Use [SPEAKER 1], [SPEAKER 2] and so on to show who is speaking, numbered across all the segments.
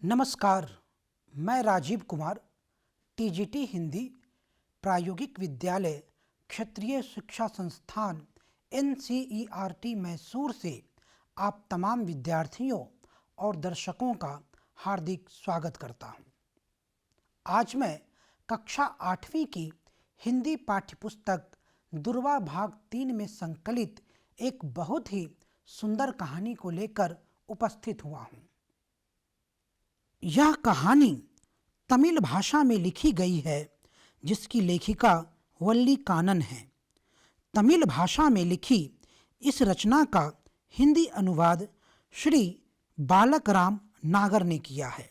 [SPEAKER 1] नमस्कार, मैं राजीव कुमार, टीजीटी हिंदी प्रायोगिक विद्यालय क्षेत्रीय शिक्षा संस्थान NCERT मैसूर से आप तमाम विद्यार्थियों और दर्शकों का हार्दिक स्वागत करता हूं। आज मैं कक्षा 8वीं की हिंदी पाठ्यपुस्तक दुर्वा भाग 3 में संकलित एक बहुत ही सुंदर कहानी को लेकर उपस्थित हुआ हूं। यह कहानी तमिल भाषा में लिखी गई है, जिसकी लेखिका वल्ली कानन है। तमिल भाषा में लिखी इस रचना का हिंदी अनुवाद श्री बालकराम नागर ने किया है।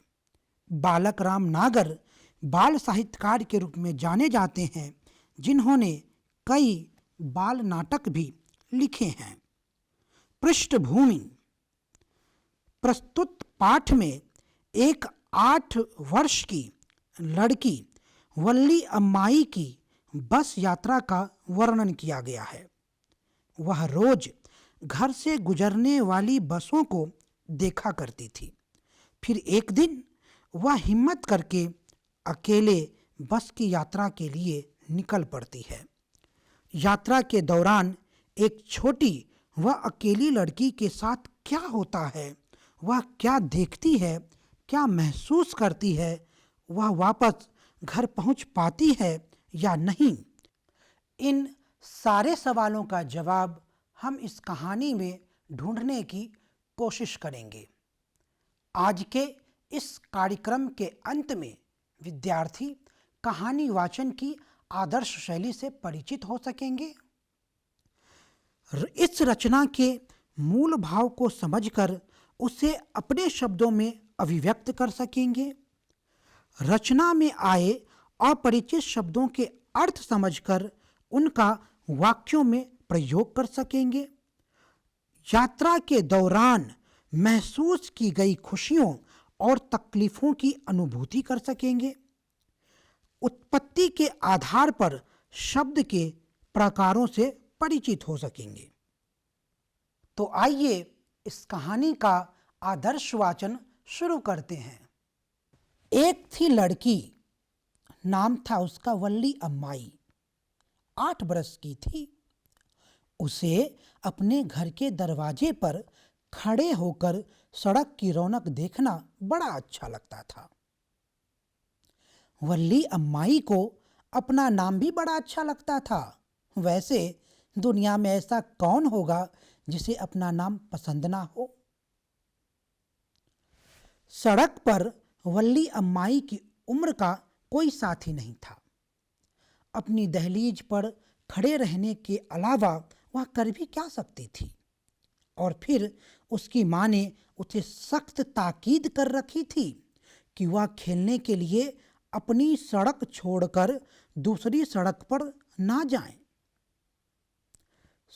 [SPEAKER 1] बालकराम नागर बाल साहित्यकार के रूप में जाने जाते हैं, जिन्होंने कई बाल नाटक भी लिखे हैं। पृष्ठभूमि: प्रस्तुत पाठ में एक 8 वर्ष की लड़की वल्ली अम्माई की बस यात्रा का वर्णन किया गया है। वह रोज घर से गुजरने वाली बसों को देखा करती थी। फिर एक दिन वह हिम्मत करके अकेले बस की यात्रा के लिए निकल पड़ती है। यात्रा के दौरान एक छोटी व अकेली लड़की के साथ क्या होता है, वह क्या देखती है, क्या महसूस करती है, वह वापस घर पहुंच पाती है या नहीं, इन सारे सवालों का जवाब हम इस कहानी में ढूंढने की कोशिश करेंगे। आज के इस कार्यक्रम के अंत में विद्यार्थी कहानी वाचन की आदर्श शैली से परिचित हो सकेंगे। इस रचना के मूल भाव को समझकर उसे अपने शब्दों में अभिव्यक्त कर सकेंगे। रचना में आए अपरिचित शब्दों के अर्थ समझकर उनका वाक्यों में प्रयोग कर सकेंगे। यात्रा के दौरान महसूस की गई खुशियों और तकलीफों की अनुभूति कर सकेंगे। उत्पत्ति के आधार पर शब्द के प्रकारों से परिचित हो सकेंगे। तो आइए इस कहानी का आदर्श वाचन शुरू करते हैं। एक थी लड़की, नाम था उसका वल्ली अम्माई। 8 बरस की थी। उसे अपने घर के दरवाजे पर खड़े होकर सड़क की रौनक देखना बड़ा अच्छा लगता था। वल्ली अम्माई को अपना नाम भी बड़ा अच्छा लगता था। वैसे दुनिया में ऐसा कौन होगा जिसे अपना नाम पसंद ना हो। सड़क पर वल्ली अम्माई की उम्र का कोई साथी नहीं था। अपनी दहलीज पर खड़े रहने के अलावा वह कर भी क्या सकती थी। और फिर उसकी माँ ने उसे सख्त ताकीद कर रखी थी कि वह खेलने के लिए अपनी सड़क छोड़कर दूसरी सड़क पर ना जाए।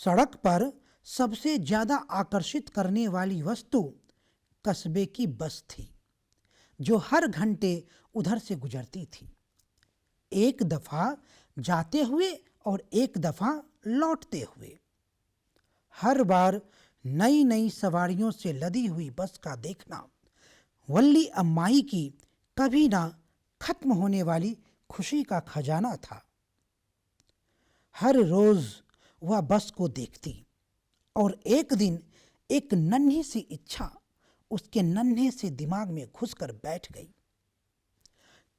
[SPEAKER 1] सड़क पर सबसे ज्यादा आकर्षित करने वाली वस्तु कस्बे की बस थी, जो हर घंटे उधर से गुजरती थी। एक दफा जाते हुए और एक दफा लौटते हुए। हर बार नई नई सवारियों से लदी हुई बस का देखना वल्ली अम्माई की कभी ना खत्म होने वाली खुशी का खजाना था। हर रोज वह बस को देखती और एक दिन एक नन्ही सी इच्छा उसके नन्हे से दिमाग में घुसकर बैठ गई।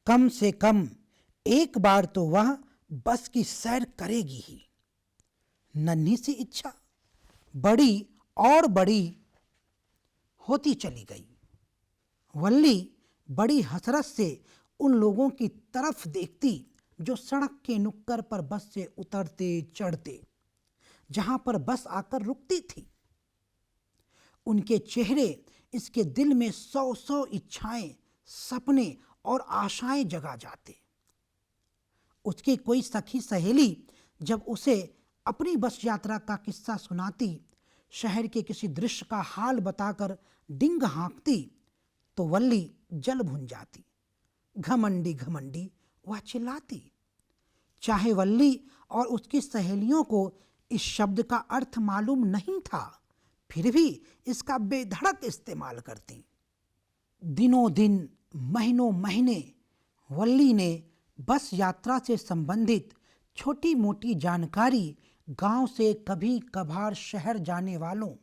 [SPEAKER 1] कम से कम एक बार तो वह बस की सैर करेगी ही। नन्ही सी इच्छा बड़ी और बड़ी होती चली गई। वल्ली बड़ी हसरत से उन लोगों की तरफ देखती जो सड़क के नुक्कड़ पर बस से उतरते चढ़ते, जहां पर बस आकर रुकती थी। उनके चेहरे इसके दिल में 100 इच्छाएं, सपने और आशाएं जगा जाते। उसकी कोई सखी सहेली जब उसे अपनी बस यात्रा का किस्सा सुनाती, शहर के किसी दृश्य का हाल बताकर डिंग हाँकती, तो वल्ली जल भुन जाती। घमंडी घमंडी वह चिल्लाती। चाहे वल्ली और उसकी सहेलियों को इस शब्द का अर्थ मालूम नहीं था, फिर भी इसका बेधड़क इस्तेमाल करती। दिनों दिन, महीनों महीने वल्ली ने बस यात्रा से संबंधित छोटी मोटी जानकारी गांव से कभी कभार शहर जाने वालों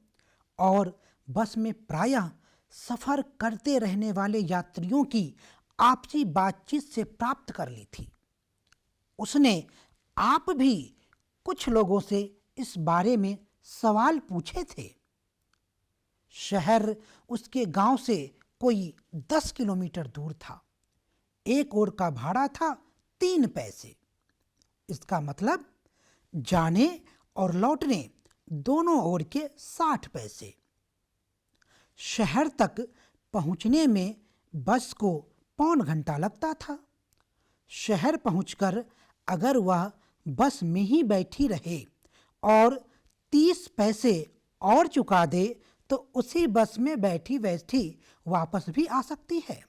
[SPEAKER 1] और बस में प्रायः सफर करते रहने वाले यात्रियों की आपसी बातचीत से प्राप्त कर ली थी। उसने आप भी कुछ लोगों से इस बारे में सवाल पूछे थे। शहर उसके गांव से कोई 10 किलोमीटर दूर था। एक ओर का भाड़ा था 3 पैसे। इसका मतलब जाने और लौटने दोनों ओर के 60 पैसे। शहर तक पहुंचने में बस को पौन घंटा लगता था। शहर पहुंचकर अगर वह बस में ही बैठी रहे और 30 पैसे और चुका दे तो उसी बस में बैठी बैठी वापस भी आ सकती है।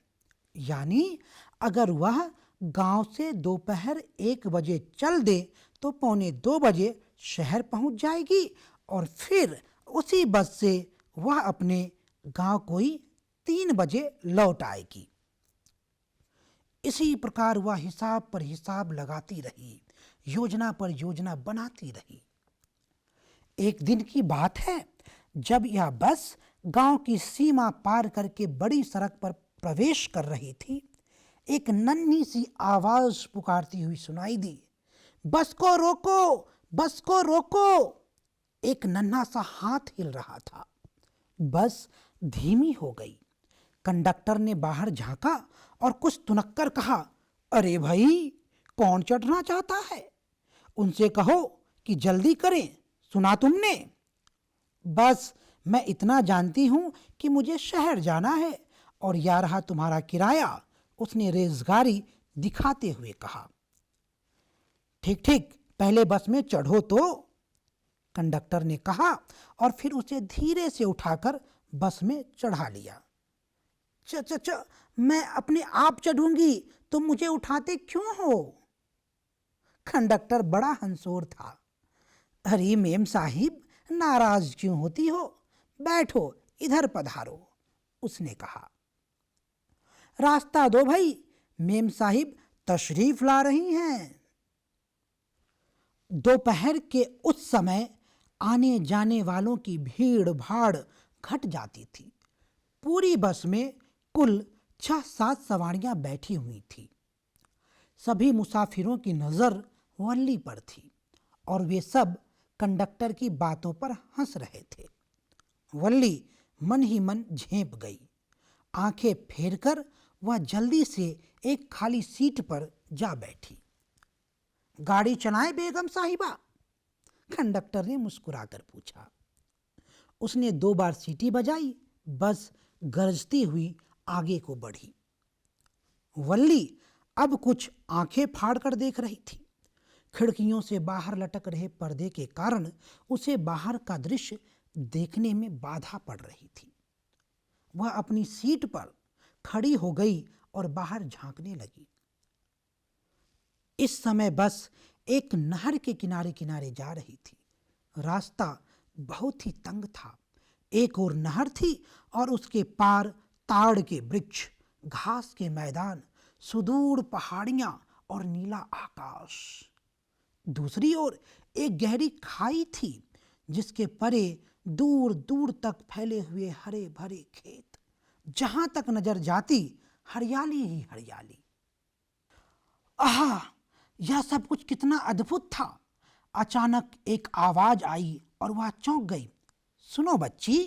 [SPEAKER 1] यानी अगर वह गांव से दोपहर 1 बजे चल दे तो 1:45 बजे शहर पहुंच जाएगी और फिर उसी बस से वह अपने गांव कोई 3 बजे लौट आएगी। इसी प्रकार वह हिसाब पर हिसाब लगाती रही, योजना पर योजना बनाती रही। एक दिन की बात है, जब यह बस गांव की सीमा पार करके बड़ी सड़क पर प्रवेश कर रही थी, एक नन्ही सी आवाज पुकारती हुई सुनाई दी, बस को रोको, बस को रोको। एक नन्हा सा हाथ हिल रहा था। बस धीमी हो गई। कंडक्टर ने बाहर झांका और कुछ तुनक्कर कहा, अरे भाई, कौन चढ़ना चाहता है? उनसे कहो कि जल्दी करें, सुना तुमने? बस मैं इतना जानती हूं कि मुझे शहर जाना है और यह रहा तुम्हारा किराया, उसने रेज़गारी दिखाते हुए कहा। ठीक ठीक, पहले बस में चढ़ो तो, कंडक्टर ने कहा और फिर उसे धीरे से उठाकर बस में चढ़ा लिया। च च च मैं अपने आप चढ़ूंगी, तुम मुझे उठाते क्यों हो? कंडक्टर बड़ा हंसोर था। अरे मेम साहिब, नाराज क्यों होती हो? बैठो, इधर पधारो, उसने कहा। रास्ता दो भाई, मेम साहिब तशरीफ ला रही हैं। दोपहर के उस समय आने जाने वालों की भीड़ भाड़ घट जाती थी। पूरी बस में कुल 6-7 सवारियां बैठी हुई थी। सभी मुसाफिरों की नज़र वल्ली पर थी और वे सब कंडक्टर की बातों पर हंस रहे थे। वल्ली मन ही मन झेंप गई। आंखें फेरकर वह जल्दी से एक खाली सीट पर जा बैठी। गाड़ी चलाएं बेगम साहिबा? कंडक्टर ने मुस्कुराकर पूछा। उसने 2 बार सीटी बजाई। बस गरजती हुई आगे को बढ़ी। वल्ली अब कुछ आंखें फाड़कर देख रही थी। खिड़कियों से बाहर लटक रहे पर्दे के कारण उसे बाहर का दृश्य देखने में बाधा पड़ रही थी। वह अपनी सीट पर खड़ी हो गई और बाहर झांकने लगी। इस समय बस एक नहर के किनारे किनारे जा रही थी। रास्ता बहुत ही तंग था। एक ओर नहर थी और उसके पार ताड़ के वृक्ष, घास के मैदान, सुदूर पहाड़ियां और नीला आकाश। दूसरी ओर एक गहरी खाई थी जिसके परे दूर दूर तक फैले हुए हरे भरे खेत। जहां तक नजर जाती हरियाली ही हरियाली। आहा, यह सब कुछ कितना अद्भुत था। अचानक एक आवाज आई और वह चौंक गई। सुनो बच्ची,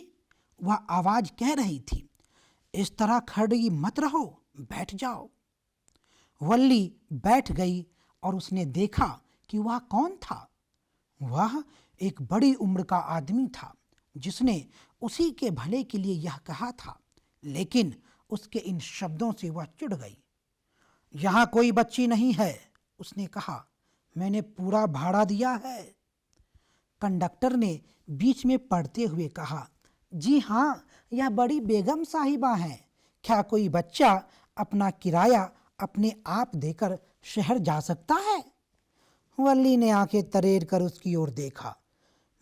[SPEAKER 1] वह आवाज कह रही थी, इस तरह खड़ी मत रहो, बैठ जाओ। वल्ली बैठ गई और उसने देखा कि वह कौन था। वह एक बड़ी उम्र का आदमी था जिसने उसी के भले के लिए यह कहा था, लेकिन उसके इन शब्दों से वह चिढ़ गई। यहाँ कोई बच्ची नहीं है, उसने कहा, मैंने पूरा भाड़ा दिया है। कंडक्टर ने बीच में पढ़ते हुए कहा, जी हाँ, यह बड़ी बेगम साहिबा हैं। क्या कोई बच्चा अपना किराया अपने आप देकर शहर जा सकता है? वल्ली ने आंखें तरेर कर उसकी ओर देखा।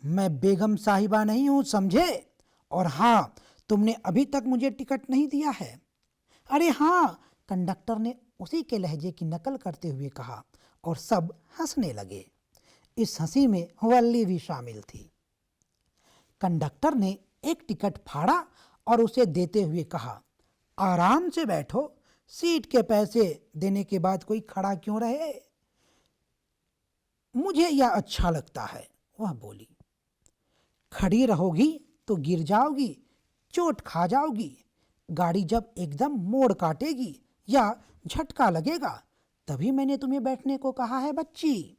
[SPEAKER 1] मैं बेगम साहिबा नहीं हूँ, समझे? और हाँ, तुमने अभी तक मुझे टिकट नहीं दिया है। अरे हाँ, कंडक्टर ने उसी के लहजे की नकल करते हुए कहा और सब हंसने लगे। इस हंसी में वल्ली भी शामिल थी। कंडक्टर ने एक टिकट फाड़ा और उसे देते हुए कहा, आराम से बैठो, सीट के पैसे देने के बाद कोई खड़ा क्यों रहे? मुझे यह अच्छा लगता है, वह बोली। खड़ी रहोगी तो गिर जाओगी, चोट खा जाओगी। गाड़ी जब एकदम मोड़ काटेगी या झटका लगेगा तभी मैंने तुम्हें बैठने को कहा है बच्ची।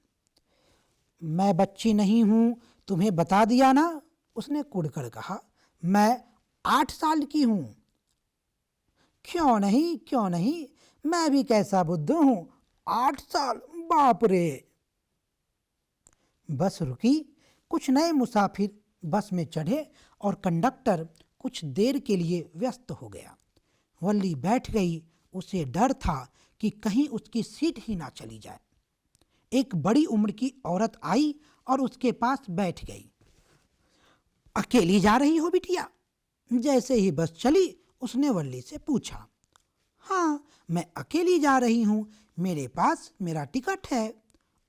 [SPEAKER 1] मैं बच्ची नहीं हूं, तुम्हें बता दिया ना, उसने कुड़कर कहा। मैं 8 साल की हूं। क्यों नहीं, क्यों नहीं, मैं भी कैसा बुद्धू हूं। 8 साल, बाप रे। बस रुकी, कुछ नए मुसाफिर बस में चढ़े और कंडक्टर कुछ देर के लिए व्यस्त हो गया। वल्ली बैठ गई। उसे डर था कि कहीं उसकी सीट ही ना चली जाए। एक बड़ी उम्र की औरत आई और उसके पास बैठ गई। अकेली जा रही हो बिटिया? जैसे ही बस चली उसने वल्ली से पूछा। हाँ, मैं अकेली जा रही हूं, मेरे पास मेरा टिकट है,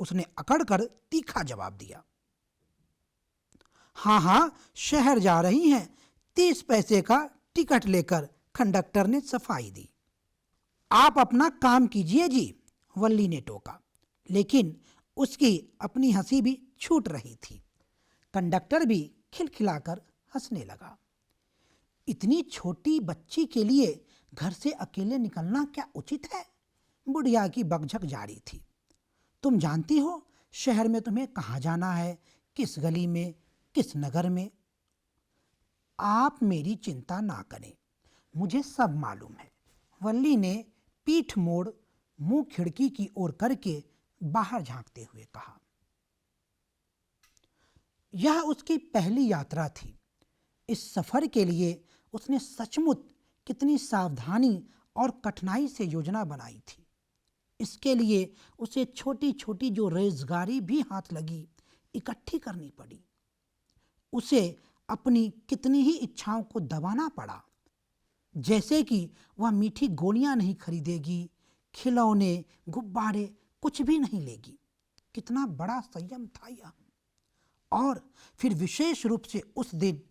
[SPEAKER 1] उसने अकड़कर तीखा जवाब दिया। हाँ हाँ, शहर जा रही हैं, 30 पैसे का टिकट लेकर, कंडक्टर ने सफाई दी। आप अपना काम कीजिए जी, वल्ली ने टोका, लेकिन उसकी अपनी हंसी भी छूट रही थी। कंडक्टर भी खिलखिलाकर हंसने लगा। इतनी छोटी बच्ची के लिए घर से अकेले निकलना क्या उचित है? बुढ़िया की बकझक जारी थी। तुम जानती हो शहर में तुम्हें कहाँ जाना है, किस गली में, किस नगर में? आप मेरी चिंता ना करें, मुझे सब मालूम है, वल्ली ने पीठ मोड़ मुंह खिड़की की ओर करके बाहर झांकते हुए कहा। यह उसकी पहली यात्रा थी। इस सफर के लिए उसने सचमुच कितनी सावधानी और कठिनाई से योजना बनाई थी। इसके लिए उसे छोटी छोटी जो रोजगारी भी हाथ लगी इकट्ठी करनी पड़ी। उसे अपनी कितनी ही इच्छाओं को दबाना पड़ा, जैसे कि वह मीठी गोलियां नहीं खरीदेगी, खिलौने, गुब्बारे कुछ भी नहीं लेगी। कितना बड़ा संयम था यह। और फिर विशेष रूप से उस दिन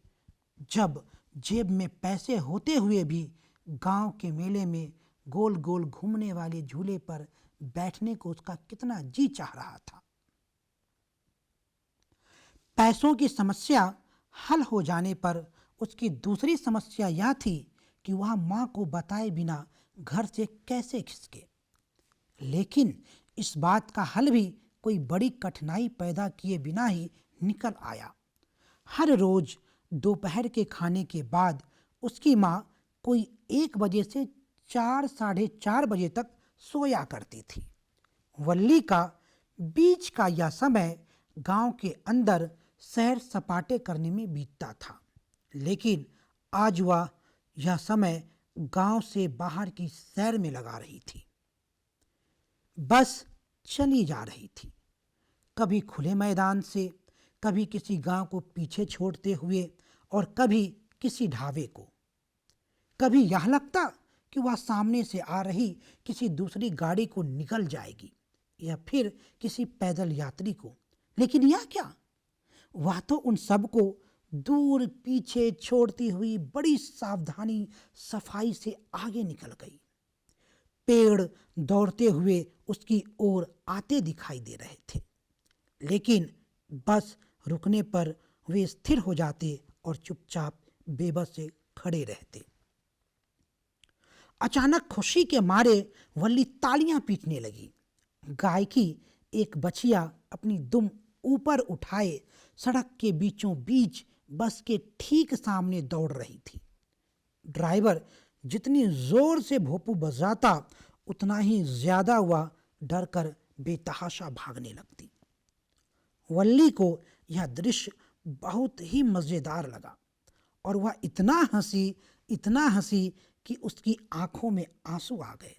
[SPEAKER 1] जब जेब में पैसे होते हुए भी गांव के मेले में गोल गोल घूमने वाले झूले पर बैठने को उसका कितना जी चाह रहा था। पैसों की समस्या हल हो जाने पर उसकी दूसरी समस्या यह थी कि वह मां को बताए बिना घर से कैसे खिसके। लेकिन इस बात का हल भी कोई बड़ी कठिनाई पैदा किए बिना ही निकल आया। हर रोज दोपहर के खाने के बाद उसकी माँ कोई 1 बजे से 4 साढ़े 4 बजे तक सोया करती थी। वल्ली का बीच का यह समय गांव के अंदर सैर सपाटे करने में बीतता था, लेकिन आज वह यह समय गांव से बाहर की सैर में लगा रही थी। बस चली जा रही थी, कभी खुले मैदान से, कभी किसी गांव को पीछे छोड़ते हुए और कभी किसी ढाबे को। कभी यह लगता कि वह सामने से आ रही किसी दूसरी गाड़ी को निकल जाएगी या फिर किसी पैदल यात्री को, लेकिन यह क्या, वह तो उन सब को दूर पीछे छोड़ती हुई बड़ी सावधानी सफाई से आगे निकल गई। पेड़ दौड़ते हुए उसकी ओर आते दिखाई दे रहे थे, लेकिन बस रुकने पर वे स्थिर हो जाते और चुपचाप बेबस से खड़े रहते। अचानक खुशी के मारे वल्ली तालियां पीटने लगी। गाय की एक बछिया अपनी दुम ऊपर उठाए सड़क के बीचों बीच बस के ठीक सामने दौड़ रही थी। ड्राइवर जितनी जोर से भोंपू बजाता उतना ही ज्यादा वह डर कर बेतहाशा भागने लगती। वल्ली को यह दृश्य बहुत ही मजेदार लगा और वह इतना हंसी कि उसकी आंखों में आंसू आ गए।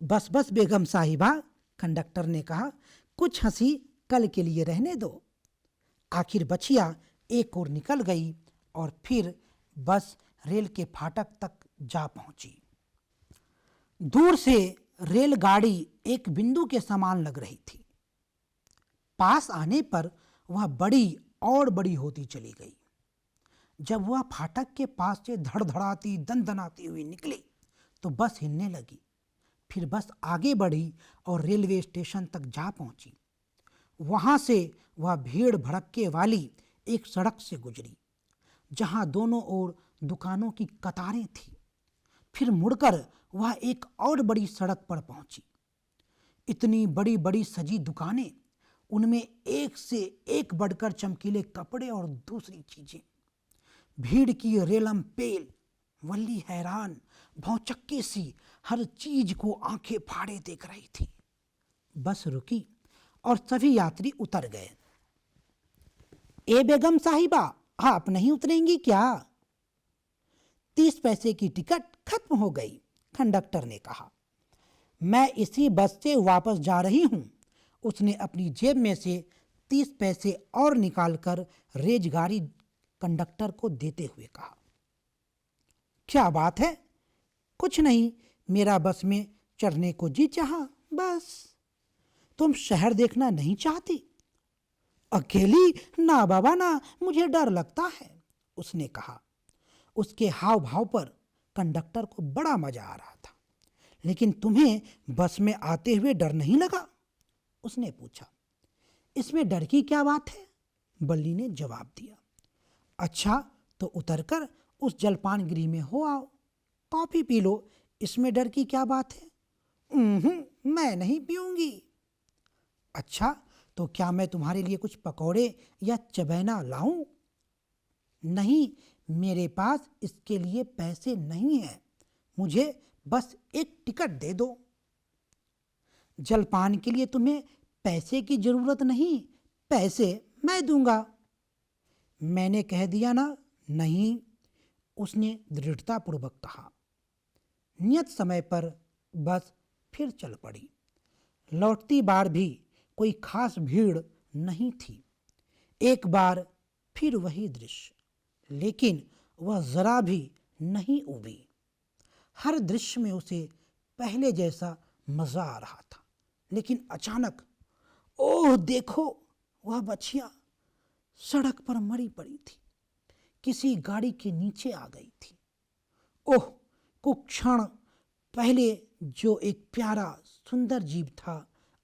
[SPEAKER 1] बस बस बेगम साहिबा, कंडक्टर ने कहा, कुछ हंसी कल के लिए रहने दो। आखिर बछिया एक ओर निकल गई और फिर बस रेल के फाटक तक जा पहुंची। दूर से रेलगाड़ी एक बिंदु के समान लग रही थी। पास आने पर वह बड़ी और बड़ी होती चली गई। जब वह फाटक के पास से धड़धड़ाती दनदनाती हुई निकली तो बस हिलने लगी। फिर बस आगे बढ़ी और रेलवे स्टेशन तक जा पहुंची। वहां से वह भीड़ भड़क्के वाली एक सड़क से गुजरी जहां दोनों ओर दुकानों की कतारें थी। फिर मुड़कर वह एक और बड़ी सड़क पर पहुंची। इतनी बड़ी बड़ी सजी दुकानें, उनमें एक से एक बढ़कर चमकीले कपड़े और दूसरी चीजें। भीड़ की रेलम पेल। वल्ली हैरान भौचक्के सी हर चीज को आंखें फाड़े देख रही थी। बस रुकी और सभी यात्री उतर गए। ए बेगम साहिबा, आप नहीं उतरेंगी क्या? 30 पैसे की टिकट खत्म हो गई, कंडक्टर ने कहा। मैं इसी बस से वापस जा रही हूं। उसने अपनी जेब में से 30 पैसे और निकालकर रेलगाड़ी कंडक्टर को देते हुए कहा। क्या बात है? कुछ नहीं, मेरा बस में चढ़ने को जी चाहा, बस। तुम शहर देखना नहीं चाहती? अकेली? ना बाबा ना, मुझे डर लगता है, उसने कहा। उसके हाव भाव पर कंडक्टर को बड़ा मजा आ रहा था। लेकिन तुम्हें बस में आते हुए डर नहीं लगा? उसने पूछा। इसमें डर की क्या बात है? बल्ली ने जवाब दिया। अच्छा, तो उतरकर उस जलपान गृह में हो आओ, कॉफी पी लो, इसमें डर की क्या बात है? मैं नहीं पीऊंगी। अच्छा, तो क्या मैं तुम्हारे लिए कुछ पकौड़े या चबैना लाऊं? नहीं, मेरे पास इसके लिए पैसे नहीं हैं। मुझे बस एक टिकट दे दो। जलपान के लिए तुम्हें पैसे की जरूरत नहीं, पैसे मैं दूंगा। मैंने कह दिया ना, नहीं, उसने दृढ़तापूर्वक कहा। नियत समय पर बस फिर चल पड़ी। लौटती बार भी कोई खास भीड़ नहीं थी। एक बार फिर वही दृश्य, लेकिन वह जरा भी नहीं उबी। हर दृश्य में उसे पहले जैसा मजा आ रहा था। लेकिन अचानक, ओह देखो, वह बछिया सड़क पर मरी पड़ी थी, किसी गाड़ी के नीचे आ गई थी। ओह, कुछ क्षण पहले जो एक प्यारा सुंदर जीव था,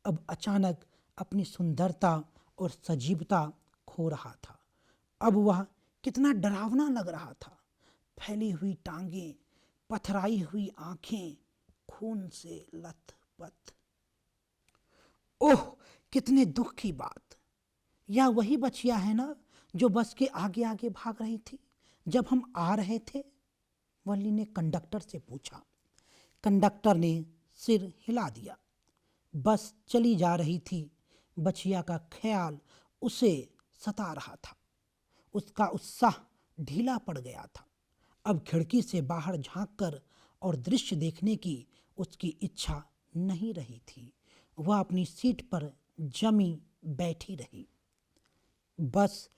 [SPEAKER 1] अब अचानक अपनी सुंदरता और सजीवता खो रहा था। अब वह कितना डरावना लग रहा था। फैली हुई टांगें, पथराई हुई आंखें, खून से लथपथ। ओह, कितने दुख की बात। यह वही बछिया है ना जो बस के आगे आगे भाग रही थी जब हम आ रहे थे? वल्ली ने कंडक्टर से पूछा। कंडक्टर ने सिर हिला दिया। बस चली जा रही थी। बछिया का ख्याल उसे सता रहा था। उसका उत्साह ढीला पड़ गया था। अब खिड़की से बाहर झांककर और दृश्य देखने की उसकी इच्छा नहीं रही थी। वह अपनी सीट पर जमी बैठी रही। बस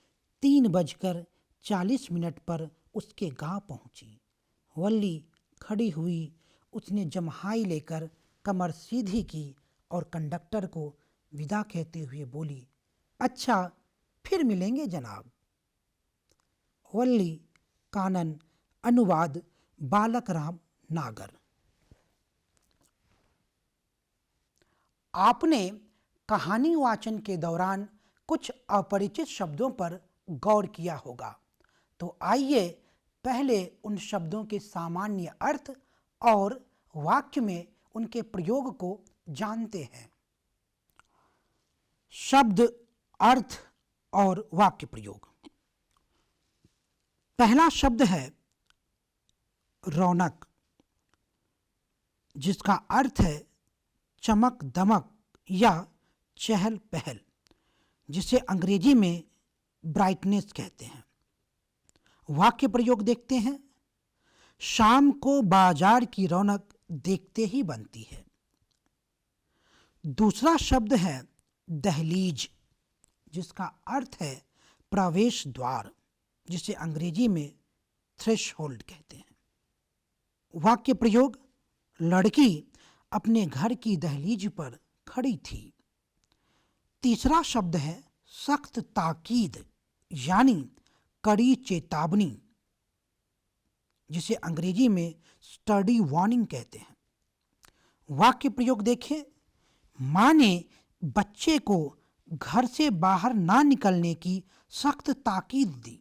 [SPEAKER 1] 3:40 पर उसके गांव पहुंची। वल्ली खड़ी हुई। उसने जम्हाई लेकर कमर सीधी की और कंडक्टर को विदा कहते हुए बोली, अच्छा, फिर मिलेंगे जनाब। वल्ली कानन, अनुवाद बालक राम नागर। आपने कहानी वाचन के दौरान कुछ अपरिचित शब्दों पर गौर किया होगा, तो आइए पहले उन शब्दों के सामान्य अर्थ और वाक्य में उनके प्रयोग को जानते हैं। शब्द, अर्थ और वाक्य प्रयोग। पहला शब्द है रौनक, जिसका अर्थ है चमक दमक या चहल पहल, जिसे अंग्रेजी में ब्राइटनेस कहते हैं। वाक्य प्रयोग देखते हैं। शाम को बाजार की रौनक देखते ही बनती है। दूसरा शब्द है दहलीज, जिसका अर्थ है प्रवेश द्वार, जिसे अंग्रेजी में थ्रेशोल्ड कहते हैं। वाक्य प्रयोग, लड़की अपने घर की दहलीज पर खड़ी थी। तीसरा शब्द है सख्त ताकीद यानी कड़ी चेतावनी, जिसे अंग्रेजी में स्टडी वार्निंग कहते हैं। वाक्य प्रयोग देखें। मां ने बच्चे को घर से बाहर ना निकलने की सख्त ताकीद दी।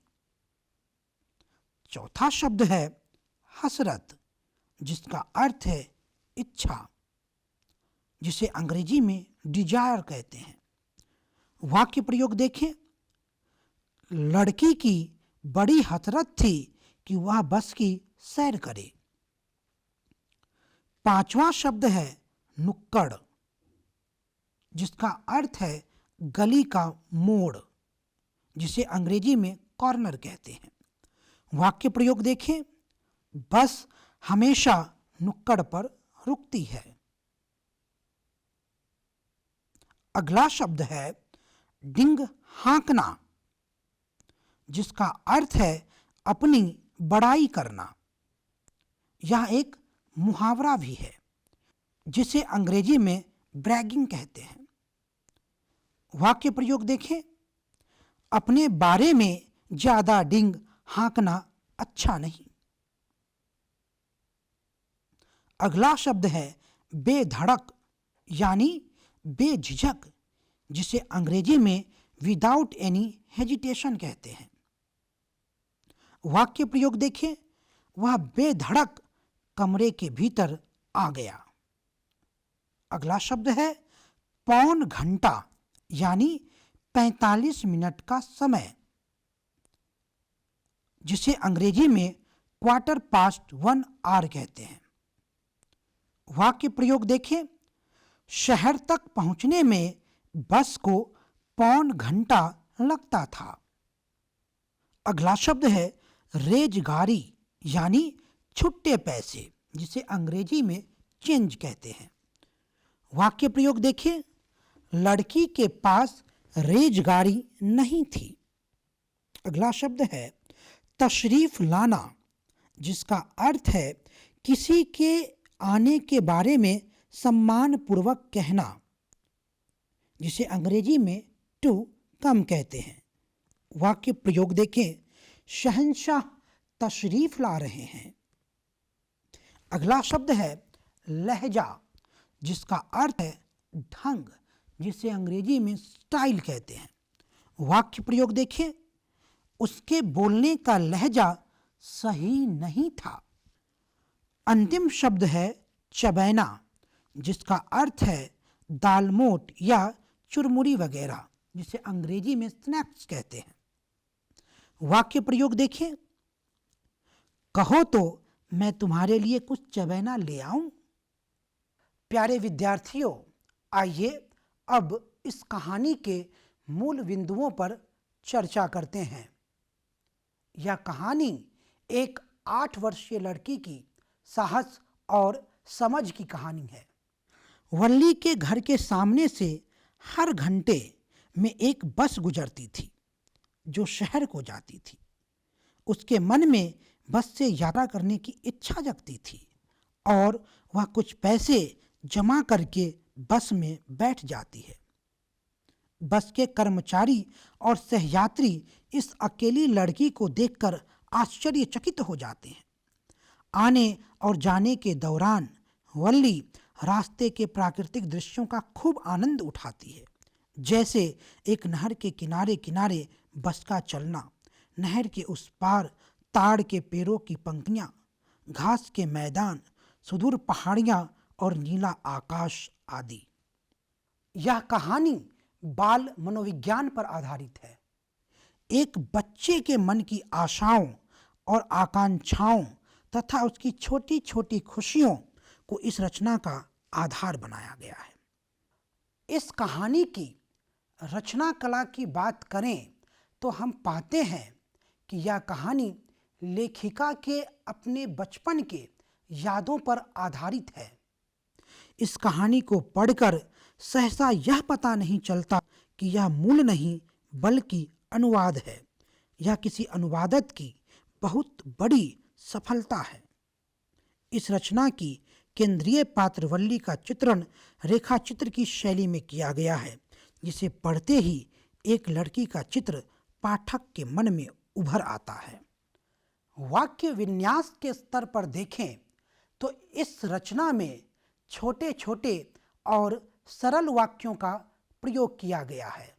[SPEAKER 1] चौथा शब्द है हसरत, जिसका अर्थ है इच्छा, जिसे अंग्रेजी में डिजायर कहते हैं। वाक्य प्रयोग देखें। लड़की की बड़ी हसरत थी कि वह बस की सैर करे। पांचवा शब्द है नुक्कड़, जिसका अर्थ है गली का मोड़, जिसे अंग्रेजी में कॉर्नर कहते हैं। वाक्य प्रयोग देखें। बस हमेशा नुक्कड़ पर रुकती है। अगला शब्द है डिंग हाँकना, जिसका अर्थ है अपनी बड़ाई करना। यह एक मुहावरा भी है, जिसे अंग्रेजी में ब्रैगिंग कहते हैं। वाक्य प्रयोग देखें। अपने बारे में ज्यादा डिंग हाँकना अच्छा नहीं। अगला शब्द है बेधड़क यानी बेझिझक, जिसे अंग्रेजी में विदाउट एनी हेजिटेशन कहते हैं। वाक्य प्रयोग देखें। वह बेधड़क कमरे के भीतर आ गया। अगला शब्द है पौन घंटा यानी 45 मिनट का समय, जिसे अंग्रेजी में क्वार्टर पास्ट 1 आवर कहते हैं। वाक्य प्रयोग देखें। शहर तक पहुंचने में बस को पौन घंटा लगता था। अगला शब्द है रेजगारी यानी छुट्टे पैसे, जिसे अंग्रेजी में चेंज कहते हैं। वाक्य प्रयोग देखिए। लड़की के पास रेजगारी नहीं थी। अगला शब्द है तशरीफ लाना, जिसका अर्थ है किसी के आने के बारे में सम्मान पूर्वक कहना, जिसे अंग्रेजी में टू कम कहते हैं। वाक्य प्रयोग देखें। शहंशाह तशरीफ ला रहे हैं। अगला शब्द है लहजा, जिसका अर्थ है ढंग, जिसे अंग्रेजी में स्टाइल कहते हैं। वाक्य प्रयोग देखें। उसके बोलने का लहजा सही नहीं था। अंतिम शब्द है चबैना, जिसका अर्थ है दालमोट या चुरमुरी वगैरह, जिसे अंग्रेजी में स्नैक्स कहते हैं। वाक्य प्रयोग देखें। कहो तो मैं तुम्हारे लिए कुछ चबैना ले आऊं। प्यारे विद्यार्थियों, आइए अब इस कहानी के मूल बिंदुओं पर चर्चा करते हैं। यह कहानी एक 8 वर्षीय लड़की की साहस और समझ की कहानी है। वल्ली के घर के सामने से हर घंटे में एक बस गुजरती थी जो शहर को जाती थी। उसके मन में बस से यात्रा करने की इच्छा जगती थी और वह कुछ पैसे जमा करके बस में बैठ जाती है। बस के कर्मचारी और सहयात्री इस अकेली लड़की को देखकर आश्चर्यचकित हो जाते हैं। आने और जाने के दौरान वल्ली रास्ते के प्राकृतिक दृश्यों का खूब आनंद उठाती है, जैसे एक नहर के किनारे किनारे बस का चलना, नहर के उस पार ताड़ के पेड़ों की पंक्तियां, घास के मैदान, सुदूर पहाड़ियां और नीला आकाश आदि। यह कहानी बाल मनोविज्ञान पर आधारित है। एक बच्चे के मन की आशाओं और आकांक्षाओं तथा उसकी छोटी छोटी खुशियों को इस रचना का आधार बनाया गया है। इस कहानी की रचना कला की बात करें तो हम पाते हैं कि यह कहानी लेखिका के अपने बचपन के यादों पर आधारित है। इस कहानी को पढ़कर सहसा यह पता नहीं चलता कि यह मूल नहीं बल्कि अनुवाद है। यह किसी अनुवादक की बहुत बड़ी सफलता है। इस रचना की केंद्रीय पात्र वल्ली का चित्रण रेखा चित्र की शैली में किया गया है, जिसे पढ़ते ही एक लड़की का चित्र पाठक के मन में उभर आता है। वाक्य विन्यास के स्तर पर देखें तो इस रचना में छोटे छोटे और सरल वाक्यों का प्रयोग किया गया है।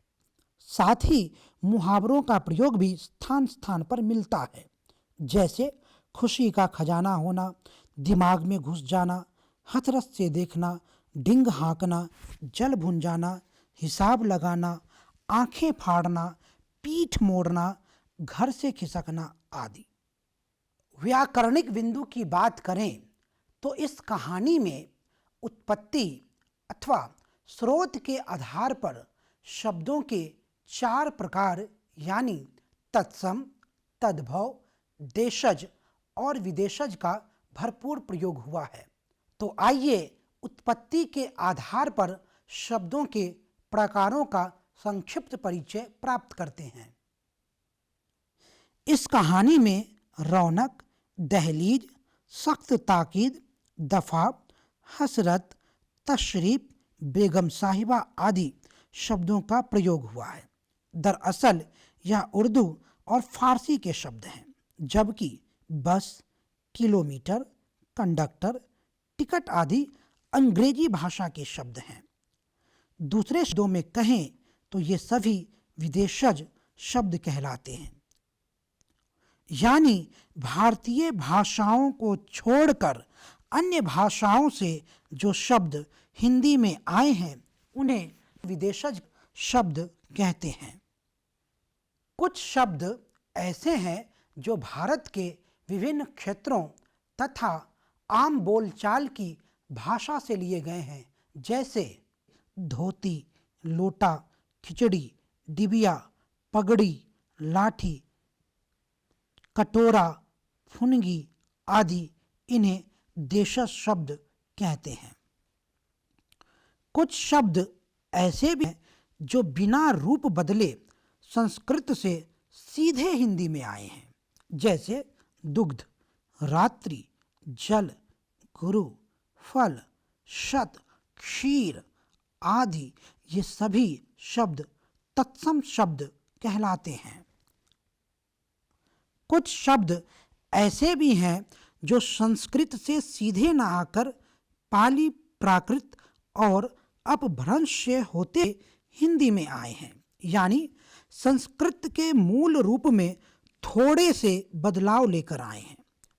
[SPEAKER 1] साथ ही मुहावरों का प्रयोग भी स्थान स्थान पर मिलता है, जैसे खुशी का खजाना होना, दिमाग में घुस जाना, हथरस से देखना, डिंग हाँकना, जल भुन जाना, हिसाब लगाना, आंखें फाड़ना, पीठ मोड़ना, घर से खिसकना आदि। व्याकरणिक बिंदु की बात करें तो इस कहानी में उत्पत्ति अथवा स्रोत के आधार पर शब्दों के 4 प्रकार यानी तत्सम, तद्भव, देशज और विदेशज का भरपूर प्रयोग हुआ है। तो आइए उत्पत्ति के आधार पर शब्दों के प्रकारों का संक्षिप्त परिचय प्राप्त करते हैं। इस कहानी में रौनक, दहलीज, सख्त ताकीद, दफा, हसरत, तशरीफ, बेगम साहिबा आदि शब्दों का प्रयोग हुआ है। दरअसल यह उर्दू और फारसी के शब्द हैं, जबकि बस, किलोमीटर, कंडक्टर, टिकट आदि अंग्रेजी भाषा के शब्द हैं। दूसरे शब्दों में कहें तो ये सभी विदेशज शब्द कहलाते हैं, यानी भारतीय भाषाओं को छोड़कर अन्य भाषाओं से जो शब्द हिंदी में आए हैं उन्हें विदेशज शब्द कहते हैं। कुछ शब्द ऐसे हैं जो भारत के विभिन्न क्षेत्रों तथा आम बोलचाल की भाषा से लिए गए हैं, जैसे धोती, लोटा, खिचड़ी, डिबिया, पगड़ी, लाठी, कटोरा, फुनगी आदि इन्हें देशज शब्द कहते हैं। कुछ शब्द ऐसे भी हैं जो बिना रूप बदले संस्कृत से सीधे हिंदी में आए हैं, जैसे दुग्ध, रात्रि, जल, गुरु, फल, शत, क्षीर आदि। ये सभी शब्द तत्सम शब्द कहलाते हैं। कुछ शब्द ऐसे भी हैं जो संस्कृत से सीधे न आकर पाली, प्राकृत और अपभ्रंश से होते हिंदी में आए हैं, यानी संस्कृत के मूल रूप में थोड़े से बदलाव लेकर आए हैं,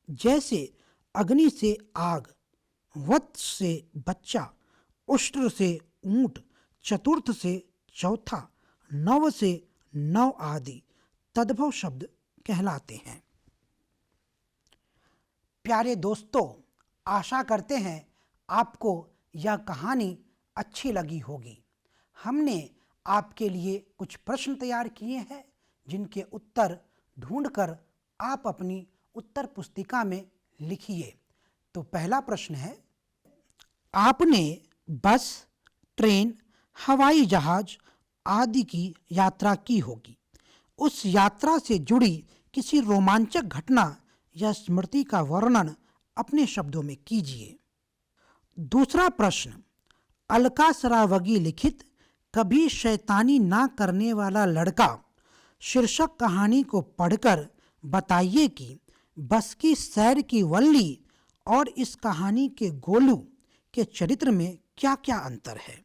[SPEAKER 1] जैसे अग्नि से आग, वत्स से बच्चा, उष्ट्र से ऊंट, चतुर्थ से चौथा, नव से नव आदि तद्भव शब्द कहलाते हैं। प्यारे दोस्तों, आशा करते हैं आपको यह कहानी अच्छी लगी होगी। हमने आपके लिए कुछ प्रश्न तैयार किए हैं, जिनके उत्तर ढूंढकर आप अपनी उत्तर पुस्तिका में लिखिए। तो पहला प्रश्न है, आपने बस, ट्रेन, हवाई जहाज आदि की यात्रा की होगी। उस यात्रा से जुड़ी किसी रोमांचक घटना या स्मृति का वर्णन अपने शब्दों में कीजिए। दूसरा प्रश्न, अलका सरावगी लिखित कभी शैतानी ना करने वाला लड़का शीर्षक कहानी को पढ़कर बताइए कि बस की सैर की वल्ली और इस कहानी के गोलू के चरित्र में क्या क्या अंतर है।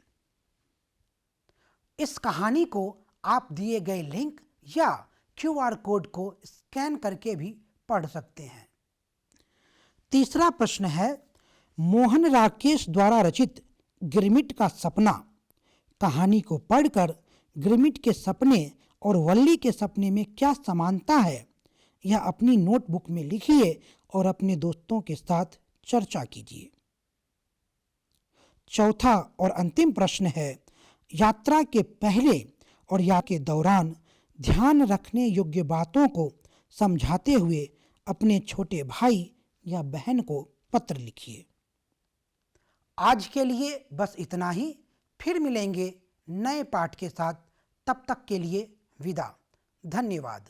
[SPEAKER 1] इस कहानी को आप दिए गए लिंक या QR कोड को स्कैन करके भी पढ़ सकते हैं। तीसरा प्रश्न है, मोहन राकेश द्वारा रचित गिरमिट का सपना कहानी को पढ़कर गिरमिट के सपने और वल्ली के सपने में क्या समानता है, यह अपनी नोटबुक में लिखिए और अपने दोस्तों के साथ चर्चा कीजिए। चौथा और अंतिम प्रश्न है, यात्रा के पहले और या के दौरान ध्यान रखने योग्य बातों को समझाते हुए अपने छोटे भाई या बहन को पत्र लिखिए। आज के लिए बस इतना ही, फिर मिलेंगे नए पाठ के साथ। तब तक के लिए विदा। धन्यवाद।